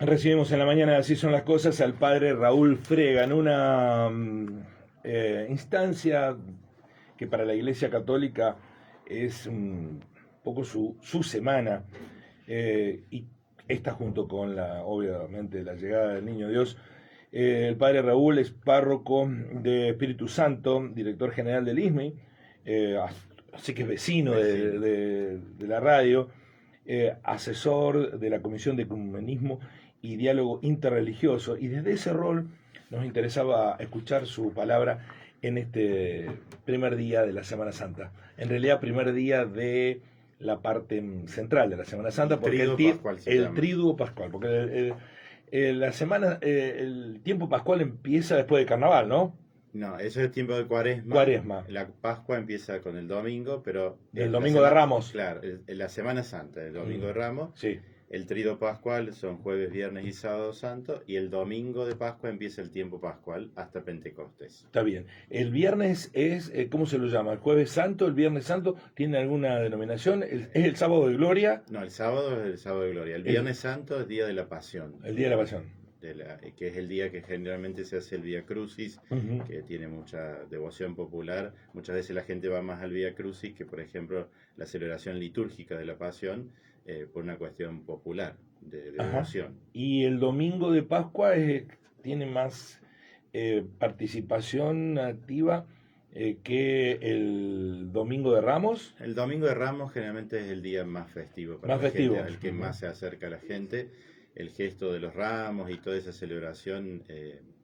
Recibimos en la mañana de Así son las cosas al padre Raúl Frega en una instancia que para la Iglesia Católica es un poco su semana, y esta junto con obviamente la llegada del Niño Dios. El padre Raúl es párroco de Espíritu Santo, director general del ISMI, así que es vecino de la radio, asesor de la Comisión de Ecumenismo y Diálogo Interreligioso, y desde ese rol nos interesaba escuchar su palabra en este primer día de la Semana Santa. En realidad, primer día de la parte central de la Semana Santa, porque el triduo pascual, porque la semana, el tiempo pascual empieza después del carnaval, ¿no? No, eso es el tiempo de Cuaresma. Cuaresma. La Pascua empieza con el domingo, pero... El domingo de Ramos. Claro, la Semana Santa, el domingo de Ramos. Sí. El trido pascual son jueves, viernes y sábado santo, y el domingo de Pascua empieza el tiempo pascual hasta Pentecostés. Está bien. El viernes es, ¿cómo se lo llama? ¿El jueves santo? ¿El viernes santo? ¿Tiene alguna denominación? ¿Es el sábado de gloria? No, el sábado es el sábado de gloria. El viernes santo es día de la pasión. El día de la pasión. Que es el día que generalmente se hace el Vía Crucis, que tiene mucha devoción popular. Muchas veces la gente va más al Vía Crucis que, por ejemplo, la celebración litúrgica de la Pasión, por una cuestión popular de devoción. Y el domingo de Pascua tiene más participación activa que el domingo de Ramos. El domingo de Ramos generalmente es el día más festivo para la gente, al que más se acerca a la gente. El gesto de los ramos y toda esa celebración,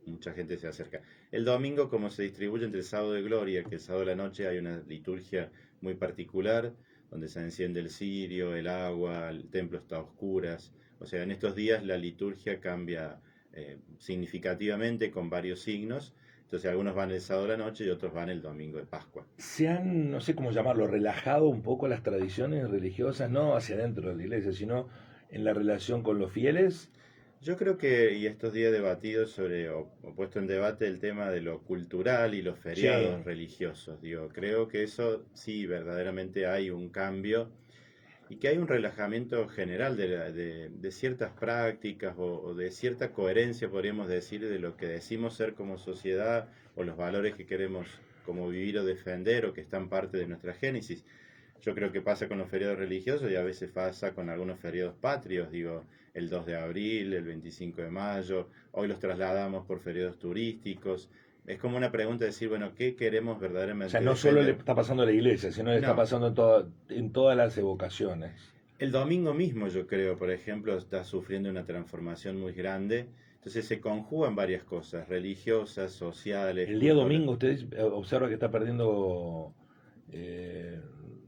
mucha gente se acerca. El domingo, como se distribuye entre el sábado de gloria, que el sábado de la noche hay una liturgia muy particular, donde se enciende el cirio, el agua, el templo está a oscuras. O sea, en estos días la liturgia cambia significativamente con varios signos. Entonces algunos van el sábado de la noche y otros van el domingo de Pascua. Se han, no sé cómo llamarlo, relajado un poco las tradiciones religiosas, no hacia adentro de la iglesia, sino en la relación con los fieles. Yo creo que, y estos días debatidos sobre, o puesto en debate el tema de lo cultural y los feriados religiosos, digo, creo que eso sí, verdaderamente hay un cambio y que hay un relajamiento general de ciertas prácticas o de cierta coherencia, podríamos decir, de lo que decimos ser como sociedad o los valores que queremos como vivir o defender o que están parte de nuestra génesis. Yo creo que pasa con los feriados religiosos y a veces pasa con algunos feriados patrios, digo, el 2 de abril, el 25 de mayo, hoy los trasladamos por feriados turísticos. Es como una pregunta de decir, bueno, ¿qué queremos verdaderamente? O sea, no solo le está pasando a la iglesia, sino le está pasando en todas las evocaciones. El domingo mismo, yo creo, por ejemplo, está sufriendo una transformación muy grande. Entonces se conjugan varias cosas, religiosas, sociales. El día domingo usted observa que está perdiendo...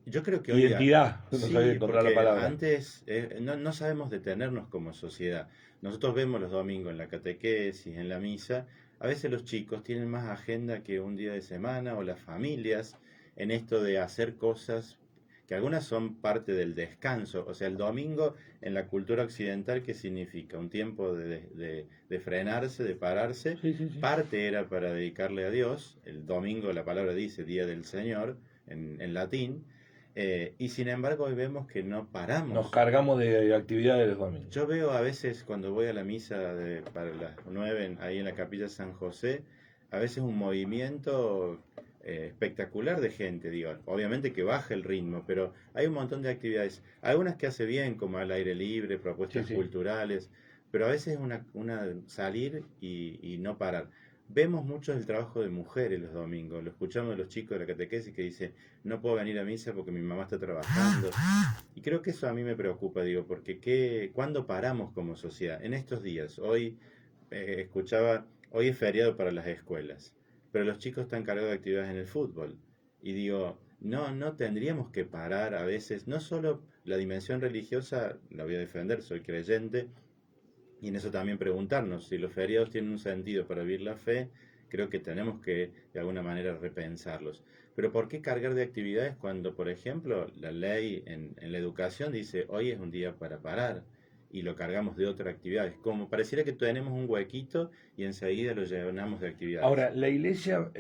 yo creo que identidad, hoy, sí, encontrar la palabra. Antes no sabemos detenernos como sociedad. Nosotros vemos los domingos en la catequesis, en la misa. A veces los chicos tienen más agenda que un día de semana, o las familias, en esto de hacer cosas que algunas son parte del descanso. O sea, el domingo en la cultura occidental, ¿qué significa? Un tiempo de frenarse, de pararse. Sí. Parte era para dedicarle a Dios. El domingo, la palabra dice Día del Señor en latín. Y sin embargo hoy vemos que no paramos. Nos cargamos de actividades los domingos. Yo veo a veces cuando voy a la misa para las 9 ahí en la capilla San José, a veces un movimiento espectacular de gente, digo, obviamente que baja el ritmo, pero hay un montón de actividades, algunas que hace bien, como al aire libre, propuestas culturales, pero a veces una salir y no parar. Vemos mucho el trabajo de mujeres los domingos, lo escuchamos de los chicos de la catequesis que dicen, no puedo venir a misa porque mi mamá está trabajando. Y creo que eso a mí me preocupa, digo, porque ¿cuándo paramos como sociedad? En estos días, hoy escuchaba, hoy es feriado para las escuelas, pero los chicos están cargados de actividades en el fútbol. Y digo, no tendríamos que parar a veces, no solo la dimensión religiosa, la voy a defender, soy creyente, y en eso también preguntarnos si los feriados tienen un sentido para vivir la fe. Creo que tenemos que de alguna manera repensarlos. Pero ¿por qué cargar de actividades cuando, por ejemplo, la ley en la educación dice hoy es un día para parar y lo cargamos de otras actividades? Como pareciera que tenemos un huequito y enseguida lo llenamos de actividades. Ahora, ¿la iglesia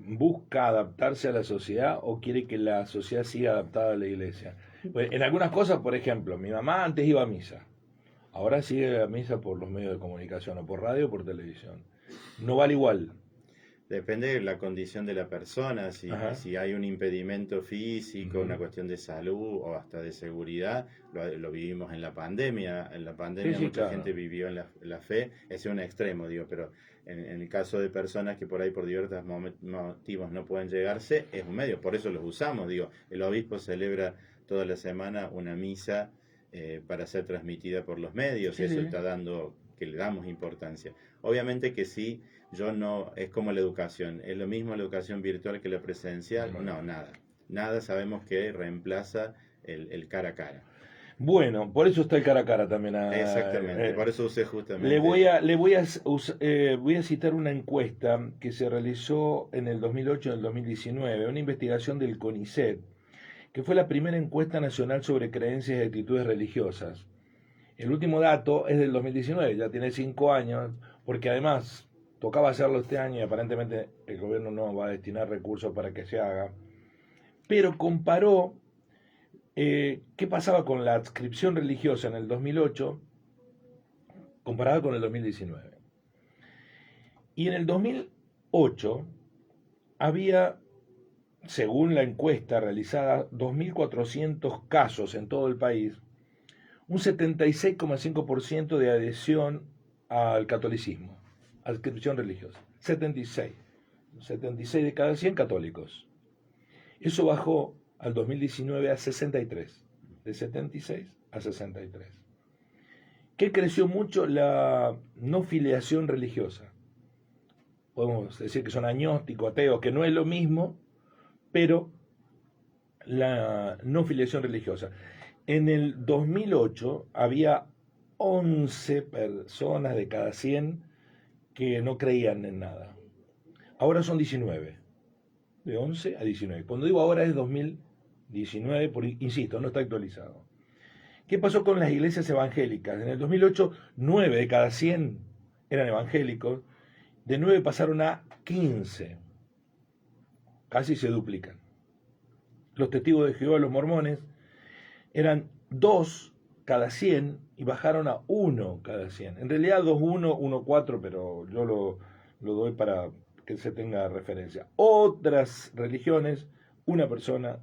busca adaptarse a la sociedad o quiere que la sociedad siga adaptada a la iglesia? Pues, en algunas cosas, por ejemplo, mi mamá antes iba a misa. Ahora sigue la misa por los medios de comunicación, o por radio o por televisión. No vale igual. Depende de la condición de la persona, Ajá. si hay un impedimento físico, una Ujú. cuestión de salud o hasta de seguridad, lo vivimos en la pandemia. En la Sí, pandemia sí, mucha claro. gente vivió en la fe, ese es un extremo, digo, pero en el caso de personas que por ahí por diversos motivos no pueden llegarse, es un medio, por eso los usamos, digo, el obispo celebra toda la semana una misa para ser transmitida por los medios, Sí, eso sí. está dando, que le damos importancia. Obviamente que sí, yo no, es como la educación, es lo mismo la educación virtual que la presencial, Bueno. no, nada, nada sabemos que reemplaza el cara a cara. Bueno, por eso está el cara a cara también. Exactamente, por eso usé Le justamente, voy a citar una encuesta que se realizó en el 2008 y el 2019, una investigación del CONICET, que fue la primera encuesta nacional sobre creencias y actitudes religiosas. El último dato es del 2019, ya tiene 5 años, porque además tocaba hacerlo este año y aparentemente el gobierno no va a destinar recursos para que se haga, pero comparó qué pasaba con la adscripción religiosa en el 2008 comparada con el 2019. Y en el 2008 había, según la encuesta realizada, 2.400 casos en todo el país, un 76,5% de adhesión al catolicismo, adscripción religiosa. 76. 76 de cada 100 católicos. Eso bajó al 2019 a 63. De 76 a 63. ¿Qué creció mucho? La no filiación religiosa. Podemos decir que son agnósticos, ateos, que no es lo mismo, pero la no filiación religiosa. En el 2008 había 11 personas de cada 100 que no creían en nada. Ahora son 19, de 11 a 19. Cuando digo ahora es 2019, insisto, no está actualizado. ¿Qué pasó con las iglesias evangélicas? En el 2008, 9 de cada 100 eran evangélicos, de 9 pasaron a 15, casi se duplican. Los testigos de Jehová, los mormones, eran 2 cada 100 y bajaron a 1 cada 100. En realidad 2, 1, 1, 4, pero yo lo doy para que se tenga referencia. Otras religiones, una persona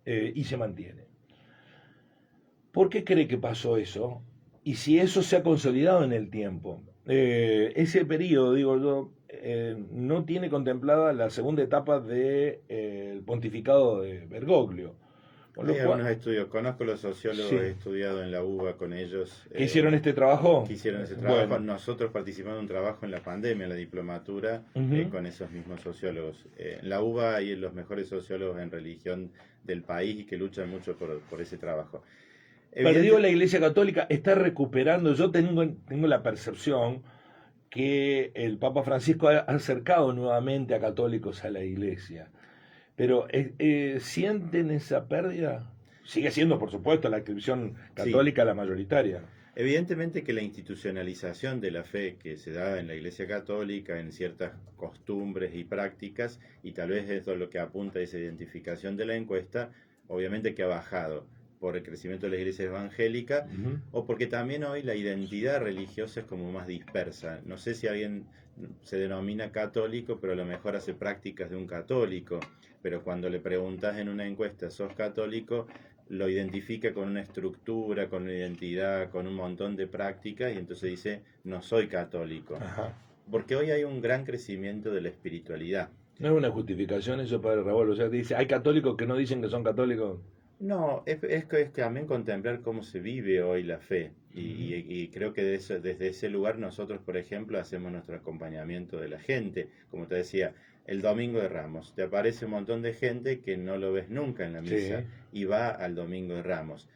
y se mantiene. ¿Por qué cree que pasó eso? Y si eso se ha consolidado en el tiempo. Ese periodo, digo yo, no tiene contemplada la segunda etapa del pontificado de Bergoglio. Con hay lo cual, algunos estudios, conozco los sociólogos, he sí. estudiado en la UBA con ellos, ¿Qué hicieron este trabajo? que hicieron ese trabajo. Bueno. Nosotros participamos en un trabajo en la pandemia, en la diplomatura, Ujú. con esos mismos sociólogos. En la UBA hay los mejores sociólogos en religión del país y que luchan mucho por ese trabajo. Perdió Evidente, la Iglesia Católica, está recuperando. Yo tengo la percepción que el Papa Francisco ha acercado nuevamente a católicos a la Iglesia. Pero ¿sienten esa pérdida? Sigue siendo, por supuesto, la inscripción sí, católica la mayoritaria. evidentemente que la institucionalización de la fe que se da en la Iglesia Católica, en ciertas costumbres y prácticas, y tal vez eso es lo que apunta a esa identificación de la encuesta, obviamente que ha bajado por el crecimiento de la Iglesia evangélica Ujú. o porque también hoy la identidad religiosa es como más dispersa. No sé si alguien se denomina católico, pero a lo mejor hace prácticas de un católico, pero cuando le preguntas en una encuesta, ¿sos católico?, lo identifica con una estructura, con una identidad, con un montón de prácticas y entonces dice, no soy católico. Ajá. Porque hoy hay un gran crecimiento de la espiritualidad. No es una justificación eso, padre Raúl. O sea, dice, hay católicos que no dicen que son católicos. No, es también contemplar cómo se vive hoy la fe. Ujú. Y creo que desde ese lugar nosotros, por ejemplo, hacemos nuestro acompañamiento de la gente. Como te decía, el Domingo de Ramos, te aparece un montón de gente que no lo ves nunca en la Sí. misa y va al Domingo de Ramos.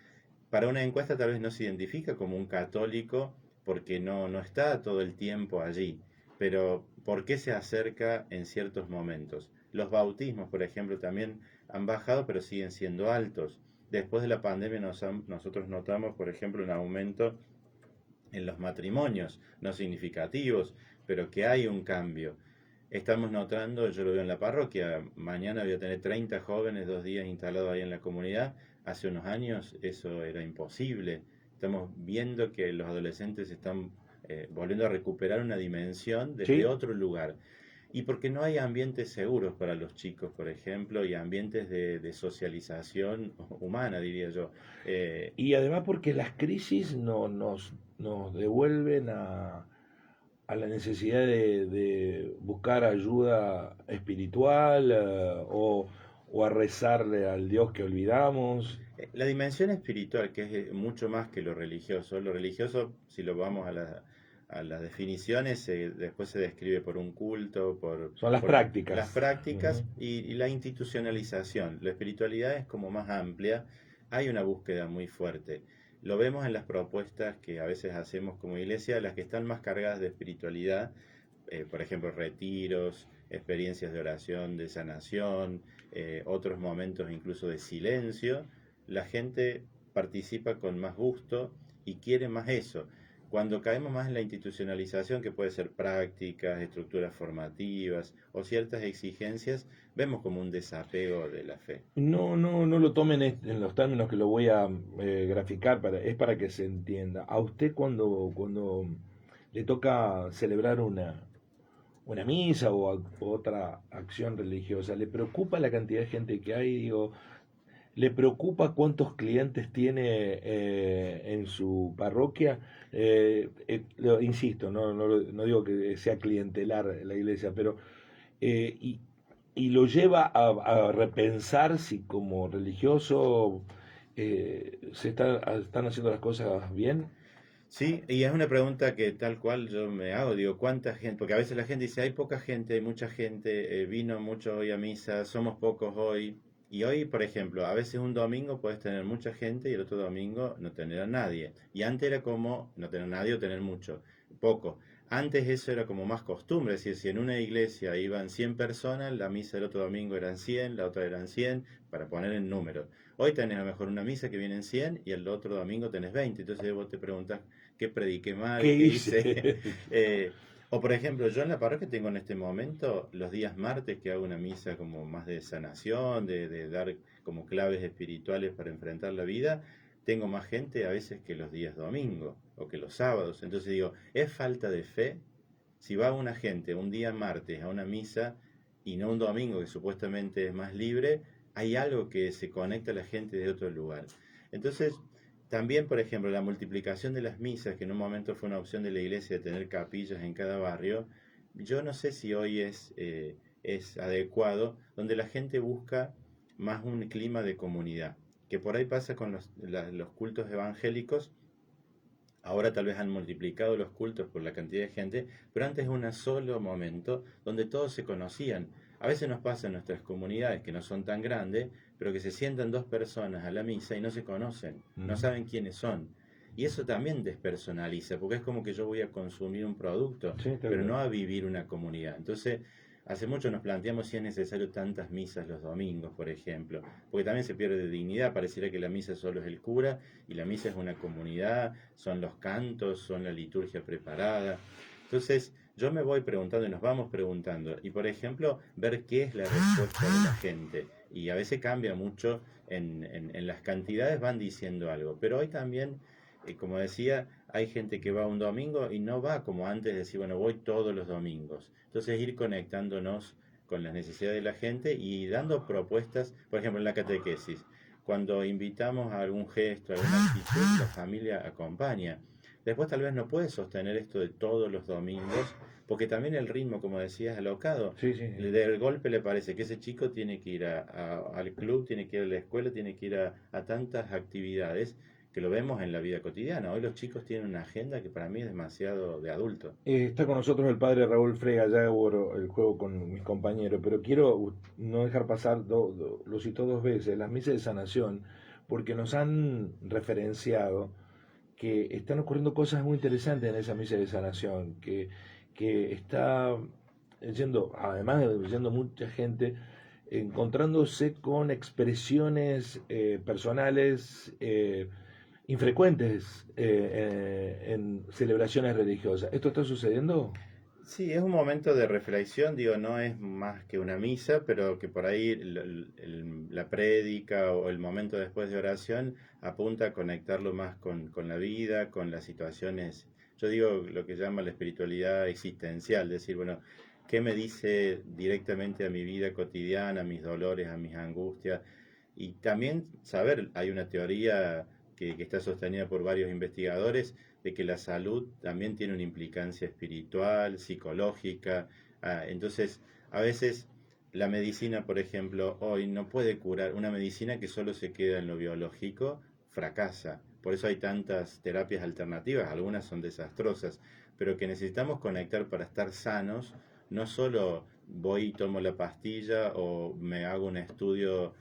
Para una encuesta tal vez no se identifica como un católico porque no está todo el tiempo allí, pero ¿por qué se acerca en ciertos momentos? Los bautismos, por ejemplo, también han bajado, pero siguen siendo altos. Después de la pandemia nosotros notamos, por ejemplo, un aumento en los matrimonios, no significativos, pero que hay un cambio. Estamos notando, yo lo veo en la parroquia, mañana voy a tener 30 jóvenes 2 días instalados ahí en la comunidad. Hace unos años eso era imposible. Estamos viendo que los adolescentes están volviendo a recuperar una dimensión desde Sí. otro lugar. Y porque no hay ambientes seguros para los chicos, por ejemplo, y ambientes de socialización humana, diría yo. Eh, Y además porque las crisis nos devuelven a la necesidad de buscar ayuda espiritual o a rezarle al Dios que olvidamos. La dimensión espiritual, que es mucho más que lo religioso, si lo vamos a las definiciones, después se describe por un culto, Son las por las prácticas. prácticas Ujú. y la institucionalización. La espiritualidad es como más amplia, hay una búsqueda muy fuerte. Lo vemos en las propuestas que a veces hacemos como iglesia, las que están más cargadas de espiritualidad, por ejemplo, retiros, experiencias de oración, de sanación, otros momentos incluso de silencio, la gente participa con más gusto y quiere más eso. Cuando caemos más en la institucionalización, que puede ser prácticas, estructuras formativas o ciertas exigencias, vemos como un desapego de la fe. No lo tomen en los términos que lo voy a graficar, es para que se entienda. A usted cuando le toca celebrar una misa o otra acción religiosa, ¿le preocupa la cantidad de gente que hay? Digo, ¿le preocupa cuántos clientes tiene en su parroquia? Insisto, no digo que sea clientelar la iglesia, pero eh, y, y lo lleva a repensar si como religioso están haciendo las cosas bien. Sí, y es una pregunta que tal cual yo me hago, digo, ¿cuánta gente? Porque a veces la gente dice, hay poca gente, hay mucha gente, vino mucho hoy a misa, somos pocos hoy. Y hoy, por ejemplo, a veces un domingo puedes tener mucha gente y el otro domingo no tener a nadie. Y antes era como no tener a nadie o tener mucho, poco. Antes eso era como más costumbre, es decir, si en una iglesia iban 100 personas, la misa del otro domingo eran 100, la otra eran 100, para poner en número. Hoy tenés a lo mejor una misa que vienen 100 y el otro domingo tenés 20. Entonces vos te preguntas, qué prediqué ¿Qué mal, qué hice. hice? O por ejemplo, yo en la parroquia tengo en este momento los días martes que hago una misa como más de sanación, de dar como claves espirituales para enfrentar la vida. Tengo más gente a veces que los días domingo o que los sábados. Entonces digo, ¿es falta de fe? Si va una gente un día martes a una misa y no un domingo que supuestamente es más libre, hay algo que se conecta a la gente de otro lugar. Entonces, también, por ejemplo, la multiplicación de las misas, que en un momento fue una opción de la iglesia de tener capillas en cada barrio, yo no sé si hoy es adecuado, donde la gente busca más un clima de comunidad, que por ahí pasa con los cultos evangélicos. Ahora tal vez han multiplicado los cultos por la cantidad de gente, pero antes era un solo momento donde todos se conocían. A veces nos pasa en nuestras comunidades que no son tan grandes, pero que se sientan dos personas a la misa y no se conocen, no Ujú. saben quiénes son. Y eso también despersonaliza, porque es como que yo voy a consumir un producto, Sí, tal pero cual. no a vivir una comunidad. Entonces, hace mucho nos planteamos si es necesario tantas misas los domingos, por ejemplo, porque también se pierde dignidad, pareciera que la misa solo es el cura y la misa es una comunidad, son los cantos, son la liturgia preparada. Entonces, yo me voy preguntando y nos vamos preguntando, y por ejemplo, ver qué es la respuesta de la gente. Y a veces cambia mucho en las cantidades, van diciendo algo, pero hoy también, como decía, hay gente que va un domingo y no va como antes de decir, bueno, voy todos los domingos. Entonces, ir conectándonos con las necesidades de la gente y dando propuestas, por ejemplo, en la catequesis. Cuando invitamos a algún gesto, a alguna actitud, la familia acompaña. Después tal vez no puede sostener esto de todos los domingos, porque también el ritmo, como decías, alocado. Sí, sí, sí. Del golpe le parece que ese chico tiene que ir al club, tiene que ir a la escuela, tiene que ir a tantas actividades que lo vemos en la vida cotidiana. Hoy los chicos tienen una agenda que para mí es demasiado de adulto. Está con nosotros el padre Raúl Frega, ya hubo el juego con mis compañeros, pero quiero no dejar pasar, lo citó dos veces, las misas de sanación, porque nos han referenciado que están ocurriendo cosas muy interesantes en esa misa de sanación, que está además de yendo mucha gente, encontrándose con expresiones personales infrecuentes en celebraciones religiosas. ¿Esto está sucediendo? Sí, es un momento de reflexión, digo, no es más que una misa, pero que por ahí la prédica o el momento después de oración apunta a conectarlo más con la vida, con las situaciones, yo digo lo que llama la espiritualidad existencial, decir, bueno, ¿qué me dice directamente a mi vida cotidiana, a mis dolores, a mis angustias? Y también saber, hay una teoría que está sostenida por varios investigadores, de que la salud también tiene una implicancia espiritual, psicológica. Entonces, a veces la medicina, por ejemplo, hoy no puede curar. Una medicina que solo se queda en lo biológico, fracasa. Por eso hay tantas terapias alternativas, algunas son desastrosas, pero que necesitamos conectar para estar sanos, no solo voy y tomo la pastilla o me hago un estudio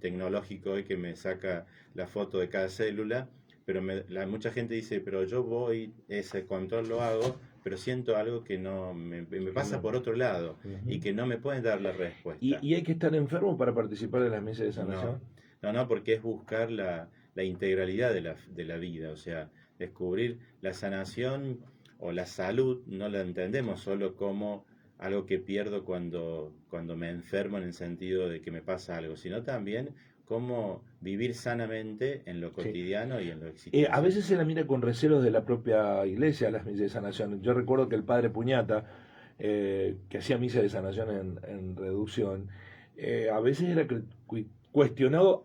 tecnológico hoy que me saca la foto de cada célula, pero mucha gente dice, pero yo voy, ese control lo hago, pero siento algo que no me pasa por otro lado y Ujú. que no me pueden dar la respuesta. ¿Y hay que estar enfermo para participar de las misas de No, sanación? no, porque es buscar la integralidad de la vida, o sea, descubrir la sanación o la salud, no la entendemos solo como algo que pierdo cuando me enfermo en el sentido de que me pasa algo, sino también cómo vivir sanamente en lo Sí. cotidiano y en lo A existencial. veces se la mira con recelos de la propia iglesia a las misas de sanación. Yo recuerdo que el padre Puñata, que hacía misa de sanación en reducción, a veces era cuestionado,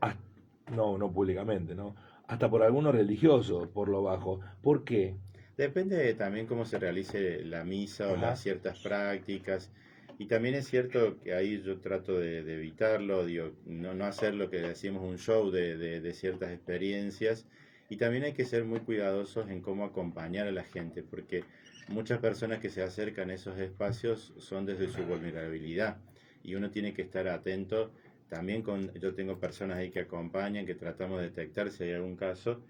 no, no públicamente, ¿no? Hasta por algunos religiosos, por lo bajo. ¿Por qué? Depende también cómo se realice la misa o las Ajá. ciertas prácticas. Y también es cierto que ahí yo trato de evitarlo, digo, no hacer lo que decimos un show de ciertas experiencias. Y también hay que ser muy cuidadosos en cómo acompañar a la gente, porque muchas personas que se acercan a esos espacios son desde su vulnerabilidad. Y uno tiene que estar atento también yo tengo personas ahí que acompañan, que tratamos de detectar si hay algún caso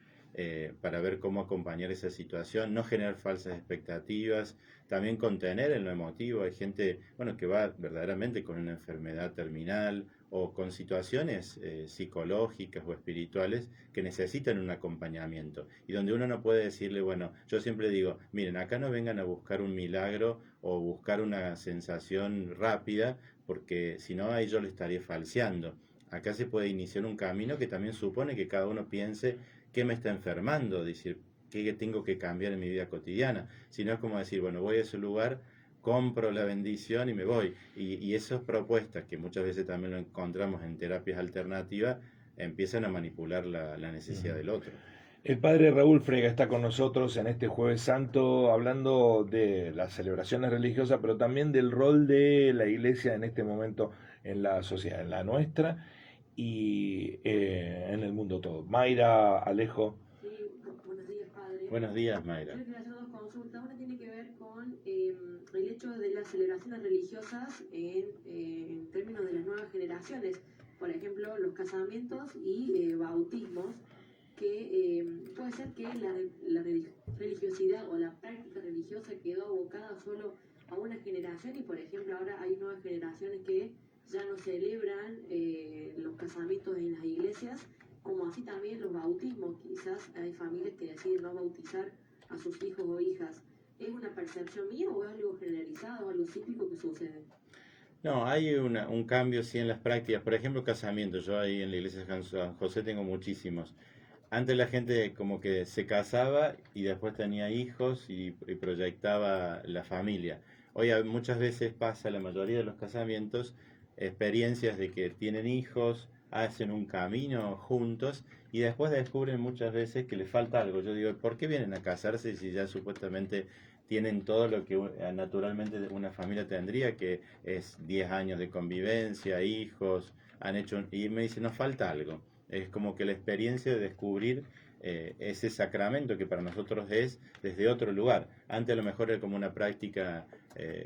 para ver cómo acompañar esa situación, no generar falsas expectativas, también contener en lo emotivo. Hay gente, bueno, que va verdaderamente con una enfermedad terminal o con situaciones psicológicas o espirituales que necesitan un acompañamiento y donde uno no puede decirle, bueno, yo siempre digo, miren, acá no vengan a buscar un milagro o buscar una sensación rápida, porque si no, ahí yo le estaría falseando. Acá se puede iniciar un camino que también supone que cada uno piense qué me está enfermando, decir, qué tengo que cambiar en mi vida cotidiana. Si no es como decir, bueno, voy a ese lugar, compro la bendición y me voy. Y esas propuestas, que muchas veces también lo encontramos en terapias alternativas, empiezan a manipular la necesidad Ujú. del otro. El padre Raúl Frega está con nosotros en este Jueves Santo hablando de las celebraciones religiosas, pero también del rol de la iglesia en este momento en la sociedad, en la nuestra y en el mundo todo. Mayra, Alejo. Sí, buenos días, padre. Buenos días, Yo Mayra. le quería hacer dos consultas. Una tiene que ver con el hecho de las celebraciones religiosas en términos de las nuevas generaciones. Por ejemplo, los casamientos y bautismos, que puede ser que la religiosidad o la práctica religiosa quedó abocada solo a una generación y, por ejemplo, ahora hay nuevas generaciones que ya no celebran los casamientos en las iglesias, como así también los bautismos. Quizás hay familias que deciden no bautizar a sus hijos o hijas. ¿Es una percepción mía o es algo generalizado, algo cíclico que sucede? No, hay un cambio sí en las prácticas. Por ejemplo, casamientos. Yo ahí en la iglesia de San José tengo muchísimos. Antes la gente como que se casaba y después tenía hijos y proyectaba la familia. Hoy muchas veces pasa, la mayoría de los casamientos, experiencias de que tienen hijos, hacen un camino juntos y después descubren muchas veces que les falta algo. Yo digo, ¿por qué vienen a casarse si ya supuestamente tienen todo lo que naturalmente una familia tendría, que es 10 años de convivencia, hijos, han hecho, y me dicen, nos falta algo? Es como que la experiencia de descubrir ese sacramento que para nosotros es desde otro lugar. Antes a lo mejor era como una práctica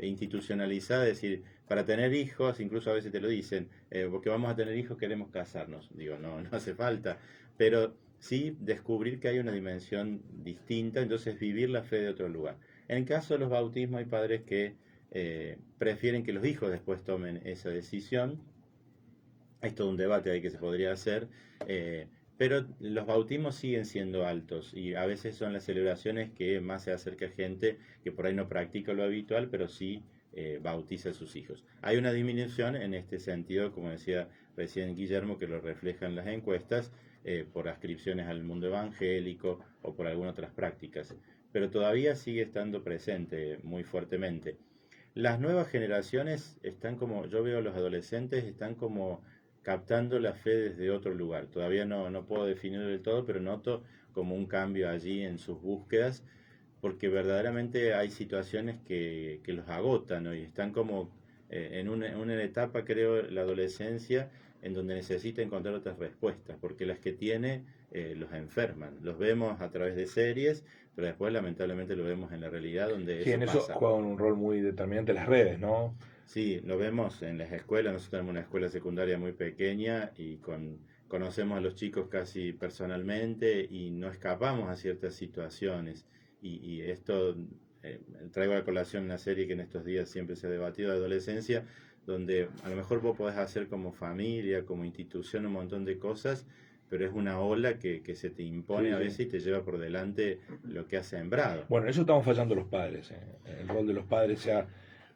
institucionalizada, es decir, para tener hijos, incluso a veces te lo dicen, porque vamos a tener hijos queremos casarnos. Digo, no, no hace falta, pero sí descubrir que hay una dimensión distinta, entonces vivir la fe de otro lugar. En el caso de los bautismos hay padres que prefieren que los hijos después tomen esa decisión. Hay todo un debate ahí que se podría hacer, Pero los bautismos siguen siendo altos y a veces son las celebraciones que más se acerca gente que por ahí no practica lo habitual, pero sí bautiza a sus hijos. Hay una disminución en este sentido, como decía recién Guillermo, que lo reflejan las encuestas, por ascripciones al mundo evangélico o por algunas otras prácticas, pero todavía sigue estando presente muy fuertemente. Las nuevas generaciones están como, yo veo a los adolescentes, están como captando la fe desde otro lugar. Todavía no puedo definirlo del todo, pero noto como un cambio allí en sus búsquedas, porque verdaderamente hay situaciones que los agotan, ¿no? Y están como en una etapa, creo, la adolescencia, en donde necesita encontrar otras respuestas, porque las que tiene los enferman. Los vemos a través de series, pero después lamentablemente lo vemos en la realidad donde Sí, eso en eso pasa. juegan un rol muy determinante las redes, ¿no? Sí, lo vemos en las escuelas. Nosotros tenemos una escuela secundaria muy pequeña y conocemos a los chicos casi personalmente y no escapamos a ciertas situaciones. Y esto, traigo a colación una serie que en estos días siempre se ha debatido de adolescencia, donde a lo mejor vos podés hacer como familia, como institución, un montón de cosas, pero es una ola que se te impone Sí, a sí. veces y te lleva por delante lo que has sembrado. Bueno, en eso estamos fallando los padres. El rol de los padres se ha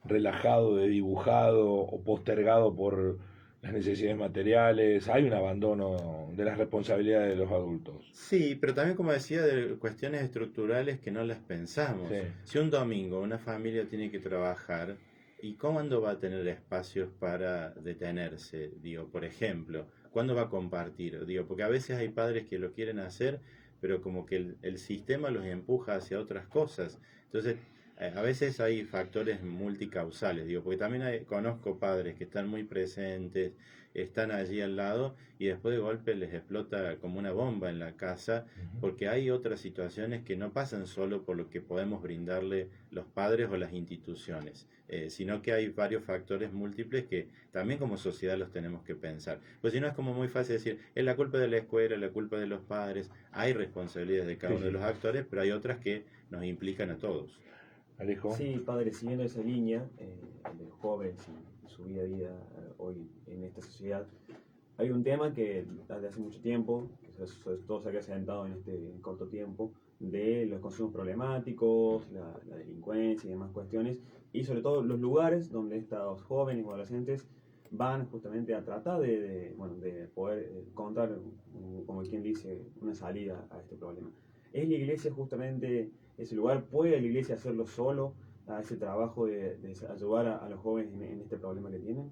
relajado, dibujado o postergado por las necesidades materiales. Hay un abandono de las responsabilidades de los adultos. Sí, pero también como decía, de cuestiones estructurales que no las pensamos. Sí. Si un domingo una familia tiene que trabajar, ¿y cuándo va a tener espacios para detenerse? Digo, por ejemplo, ¿cuándo va a compartir? Digo, porque a veces hay padres que lo quieren hacer, pero como que el sistema los empuja hacia otras cosas. Entonces, a veces hay factores multicausales, digo, porque también conozco padres que están muy presentes, están allí al lado y después de golpe les explota como una bomba en la casa, porque hay otras situaciones que no pasan solo por lo que podemos brindarle los padres o las instituciones, sino que hay varios factores múltiples que también como sociedad los tenemos que pensar. Pues si no es como muy fácil decir, es la culpa de la escuela, es la culpa de los padres, hay responsabilidades de cada Sí, uno de sí. los actores, pero hay otras que nos implican a todos. Alejo. Sí, padre, siguiendo esa línea de los jóvenes y su vida a vida hoy en esta sociedad, hay un tema que desde hace mucho tiempo, que sobre todo se ha sentado en este corto tiempo, de los consumos problemáticos, la delincuencia y demás cuestiones, y sobre todo los lugares donde estos jóvenes o adolescentes van justamente a tratar bueno, de poder encontrar, como quien dice, una salida a este problema. ¿Es la iglesia justamente ese lugar? ¿Puede la iglesia hacerlo solo, a ese trabajo de ayudar a los jóvenes en este problema que tienen?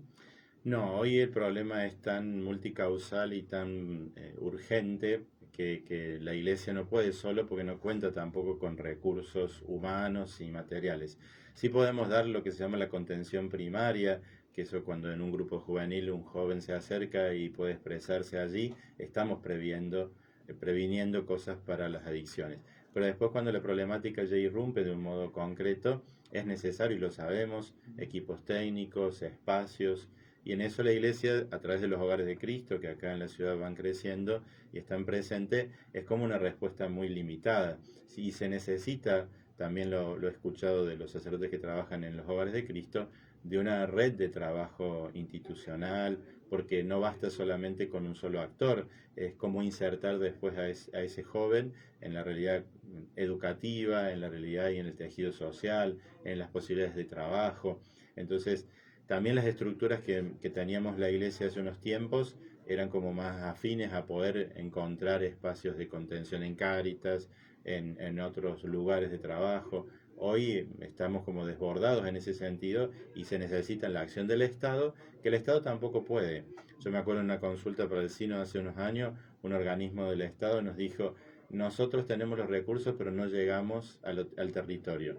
No, hoy el problema es tan multicausal y tan urgente que la iglesia no puede solo porque no cuenta tampoco con recursos humanos y materiales. Sí podemos dar lo que se llama la contención primaria, que eso cuando en un grupo juvenil un joven se acerca y puede expresarse allí, estamos previniendo cosas para las adicciones. Pero después cuando la problemática ya irrumpe de un modo concreto, es necesario, y lo sabemos, equipos técnicos, espacios, y en eso la iglesia, a través de los hogares de Cristo, que acá en la ciudad van creciendo y están presentes, es como una respuesta muy limitada. Si se necesita, también lo he escuchado de los sacerdotes que trabajan en los hogares de Cristo, de una red de trabajo institucional, porque no basta solamente con un solo actor, es como insertar después a ese joven en la realidad educativa, en la realidad y en el tejido social, en las posibilidades de trabajo. Entonces, también las estructuras que teníamos la iglesia hace unos tiempos eran como más afines a poder encontrar espacios de contención en Cáritas, en otros lugares de trabajo. Hoy estamos como desbordados en ese sentido y se necesita la acción del Estado, que el Estado tampoco puede. Yo me acuerdo en una consulta para el SINO hace unos años, un organismo del Estado nos dijo, nosotros tenemos los recursos pero no llegamos al territorio.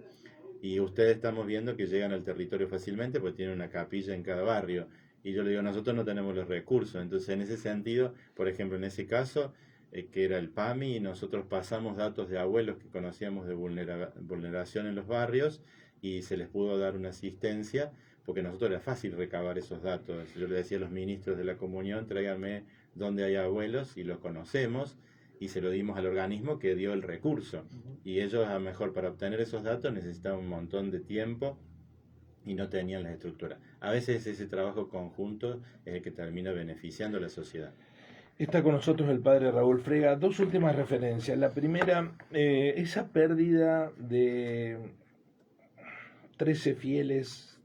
Y ustedes estamos viendo que llegan al territorio fácilmente porque tienen una capilla en cada barrio. Y yo le digo, nosotros no tenemos los recursos. Entonces, en ese sentido, por ejemplo, en ese caso, que era el PAMI, nosotros pasamos datos de abuelos que conocíamos de vulneración en los barrios y se les pudo dar una asistencia, porque nosotros era fácil recabar esos datos. Yo le decía a los ministros de la comunión, tráiganme dónde hay abuelos y los conocemos, y se lo dimos al organismo que dio el recurso. Y ellos, a lo mejor, para obtener esos datos necesitaban un montón de tiempo y no tenían la estructura. A veces ese trabajo conjunto es el que termina beneficiando a la sociedad. Está con nosotros el padre Raúl Frega. Dos últimas referencias. La primera, esa pérdida de 13 fieles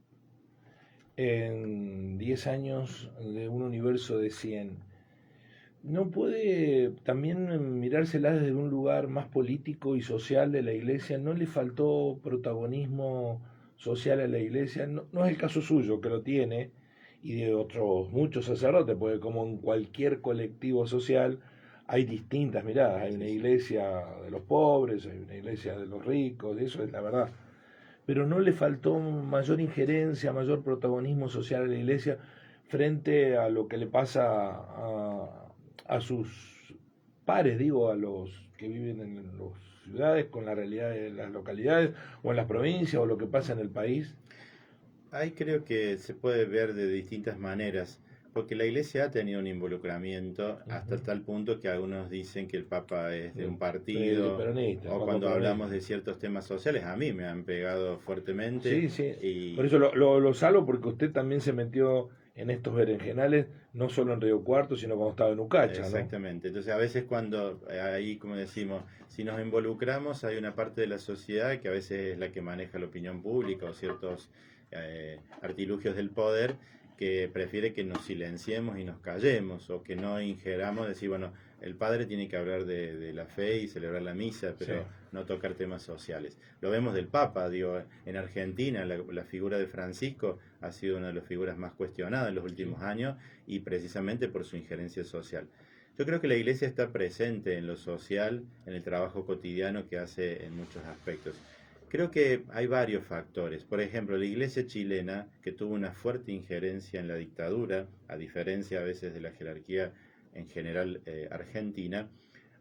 en 10 años de un universo de 100. ¿No puede también mirársela desde un lugar más político y social de la iglesia? ¿No le faltó protagonismo social a la iglesia? No, no es el caso suyo, que lo tiene, y de otros muchos sacerdotes, porque como en cualquier colectivo social hay distintas miradas. Hay una iglesia de los pobres, hay una iglesia de los ricos, eso es la verdad. Pero ¿no le faltó mayor injerencia, mayor protagonismo social a la iglesia frente a lo que le pasa a sus pares, digo, a los que viven en las ciudades con la realidad de las localidades o en las provincias o lo que pasa en el país? Ahí creo que se puede ver de distintas maneras, porque la Iglesia ha tenido un involucramiento hasta tal punto que algunos dicen que el Papa es de un partido, Peronista, o Papa cuando peronista. hablamos de ciertos temas sociales, a mí me han pegado fuertemente. Sí, sí. Y Por eso lo salvo, porque usted también se metió en estos berenjenales, no solo en Río Cuarto, sino cuando estaba en Ucacha, ¿no? exactamente. Entonces, a veces cuando ahí, como decimos, si nos involucramos, hay una parte de la sociedad que a veces es la que maneja la opinión pública o ciertos artilugios del poder, que prefiere que nos silenciemos y nos callemos, o que no ingeramos, decir, bueno, el padre tiene que hablar de la fe y celebrar la misa, pero Sí. no tocar temas sociales. Lo vemos del Papa, digo, en Argentina la figura de Francisco ha sido una de las figuras más cuestionadas en los últimos años, y precisamente por su injerencia social. Yo creo que la Iglesia está presente en lo social, en el trabajo cotidiano que hace en muchos aspectos. Creo que hay varios factores. Por ejemplo, la Iglesia chilena, que tuvo una fuerte injerencia en la dictadura, a diferencia a veces de la jerarquía en general argentina,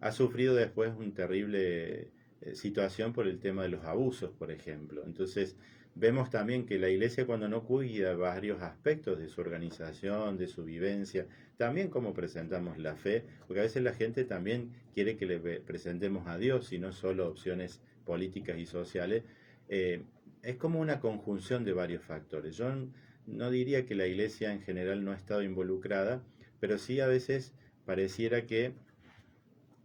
ha sufrido después una terrible situación por el tema de los abusos, por ejemplo. Entonces, vemos también que la Iglesia, cuando no cuida varios aspectos de su organización, de su vivencia, también cómo presentamos la fe, porque a veces la gente también quiere que le presentemos a Dios y no solo opciones políticas y sociales. Es como una conjunción de varios factores. Yo no diría que la Iglesia en general no ha estado involucrada, pero sí a veces pareciera que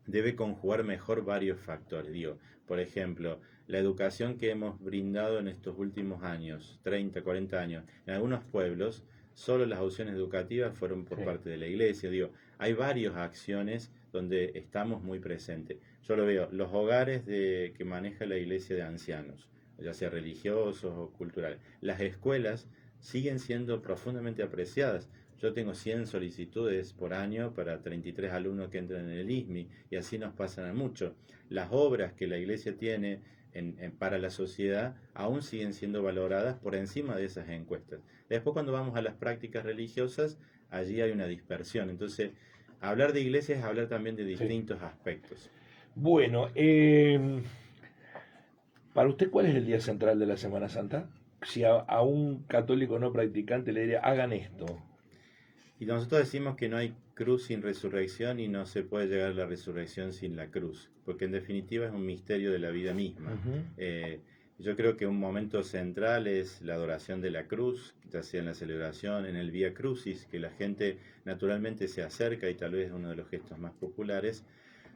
debe conjugar mejor varios factores. Digo, por ejemplo, la educación que hemos brindado en estos últimos años, 30, 40 años, en algunos pueblos, solo las opciones educativas fueron por parte de la Iglesia. Digo, hay varias acciones donde estamos muy presentes. Yo lo veo, los hogares que maneja la Iglesia de ancianos, ya sea religiosos o culturales. Las escuelas siguen siendo profundamente apreciadas. Yo tengo 100 solicitudes por año para 33 alumnos que entran en el ISMI, y así nos pasan a mucho. Las obras que la Iglesia tiene para la sociedad aún siguen siendo valoradas por encima de esas encuestas. Después, cuando vamos a las prácticas religiosas, allí hay una dispersión. Entonces, hablar de iglesia es hablar también de distintos aspectos. Bueno, para usted, ¿cuál es el día central de la Semana Santa? Si a un católico no practicante le diría, hagan esto. Y nosotros decimos que no hay cruz sin resurrección, y no se puede llegar a la resurrección sin la cruz, porque en definitiva es un misterio de la vida misma. Yo creo que un momento central es la adoración de la cruz, ya sea en la celebración, en el Vía Crucis, que la gente naturalmente se acerca y tal vez es uno de los gestos más populares,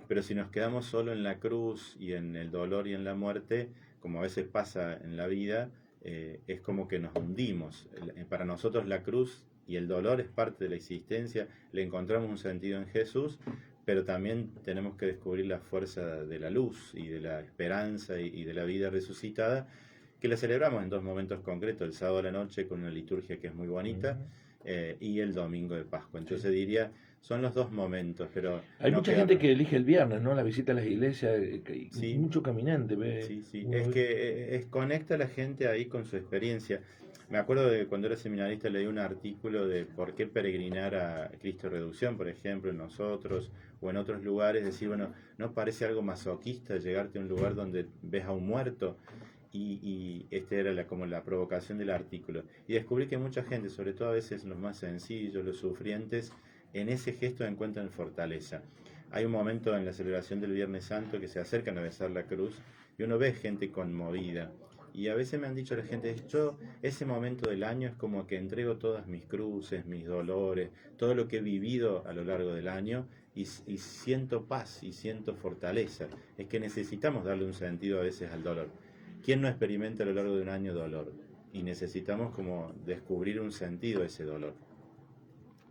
pero si nos quedamos solo en la cruz y en el dolor y en la muerte, como a veces pasa en la vida, es como que nos hundimos. Para nosotros la cruz y el dolor es parte de la existencia, le encontramos un sentido en Jesús, pero también tenemos que descubrir la fuerza de la luz y de la esperanza y de la vida resucitada, que la celebramos en dos momentos concretos, el sábado a la noche con una liturgia que es muy bonita, y el domingo de Pascua. Entonces diría, son los dos momentos, pero... Hay no mucha queda... gente que elige el viernes, ¿no? La visita a las iglesias, Sí. mucho caminante. Sí. Es que conecta a la gente ahí con su experiencia. Me acuerdo de cuando era seminarista, leí un artículo de por qué peregrinar a Cristo Reducción, por ejemplo, en nosotros o en otros lugares. Decir, bueno, ¿no parece algo masoquista llegarte a un lugar donde ves a un muerto? Y esta era como la provocación del artículo. Y descubrí que mucha gente, sobre todo a veces los más sencillos, los sufrientes, en ese gesto encuentran fortaleza. Hay un momento en la celebración del Viernes Santo que se acercan a besar la cruz y uno ve gente conmovida. Y a veces me han dicho la gente, yo ese momento del año es como que entrego todas mis cruces, mis dolores, todo lo que he vivido a lo largo del año y siento paz y siento fortaleza. Es que necesitamos darle un sentido a veces al dolor. ¿Quién no experimenta a lo largo de un año dolor? Y necesitamos como descubrir un sentido a ese dolor.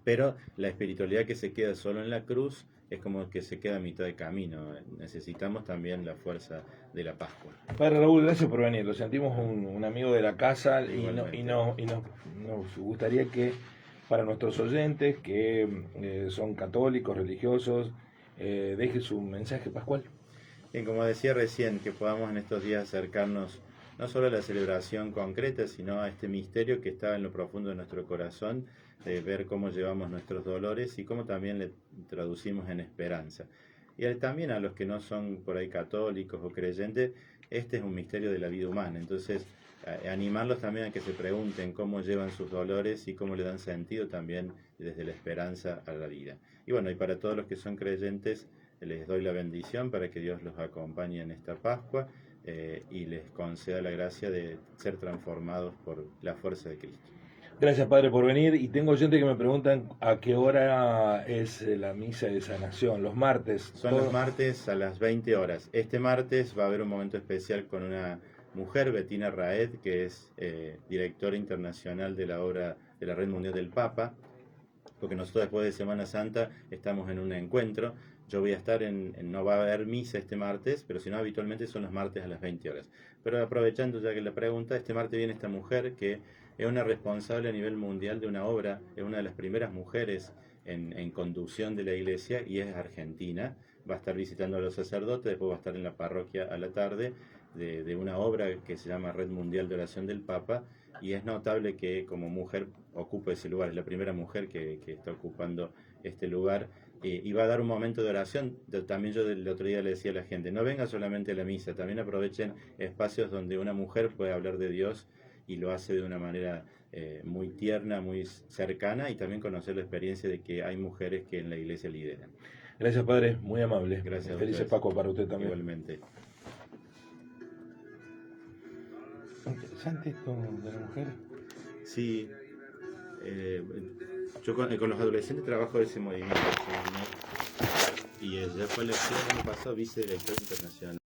Pero la espiritualidad que se queda solo en la cruz es como que se queda a mitad de camino. Necesitamos también la fuerza de la Pascua. Padre Raúl, gracias por venir. Lo sentimos un amigo de la casa Igualmente. nos gustaría que para nuestros oyentes que son católicos, religiosos, deje su mensaje pascual. Bien, como decía recién, que podamos en estos días acercarnos no solo a la celebración concreta, sino a este misterio que está en lo profundo de nuestro corazón, de ver cómo llevamos nuestros dolores y cómo también le traducimos en esperanza. Y también a los que no son por ahí católicos o creyentes, este es un misterio de la vida humana. Entonces, animarlos también a que se pregunten cómo llevan sus dolores y cómo le dan sentido también desde la esperanza a la vida. Y bueno, y para todos los que son creyentes, les doy la bendición para que Dios los acompañe en esta Pascua y les conceda la gracia de ser transformados por la fuerza de Cristo. Gracias, Padre, por venir. Y tengo oyentes que me preguntan a qué hora es la misa de sanación. Los martes. Son los martes a las 20 horas. Este martes va a haber un momento especial con una mujer, Bettina Raed, que es directora internacional de la obra de la Red Mundial del Papa, porque nosotros después de Semana Santa estamos en un encuentro. Yo voy a estar no va a haber misa este martes, pero si no, habitualmente son los martes a las 20 horas. Pero aprovechando ya que la pregunta, este martes viene esta mujer que es una responsable a nivel mundial de una obra, es una de las primeras mujeres en conducción de la iglesia y es argentina. Va a estar visitando a los sacerdotes, después va a estar en la parroquia a la tarde de una obra que se llama Red Mundial de Oración del Papa, y es notable que como mujer ocupe ese lugar, es la primera mujer que está ocupando este lugar. Y va a dar un momento de oración. También yo el otro día le decía a la gente, no venga solamente a la misa, también aprovechen espacios donde una mujer puede hablar de Dios y lo hace de una manera muy tierna, muy cercana, y también conocer la experiencia de que hay mujeres que en la iglesia lideran. Gracias, Padre, muy amable. Gracias a Felices ustedes. Pascua para usted también. Igualmente. Interesante esto de la mujer. Sí, yo con los adolescentes trabajo de ese movimiento, y ella fue elegida el año pasado vicedirectora internacional.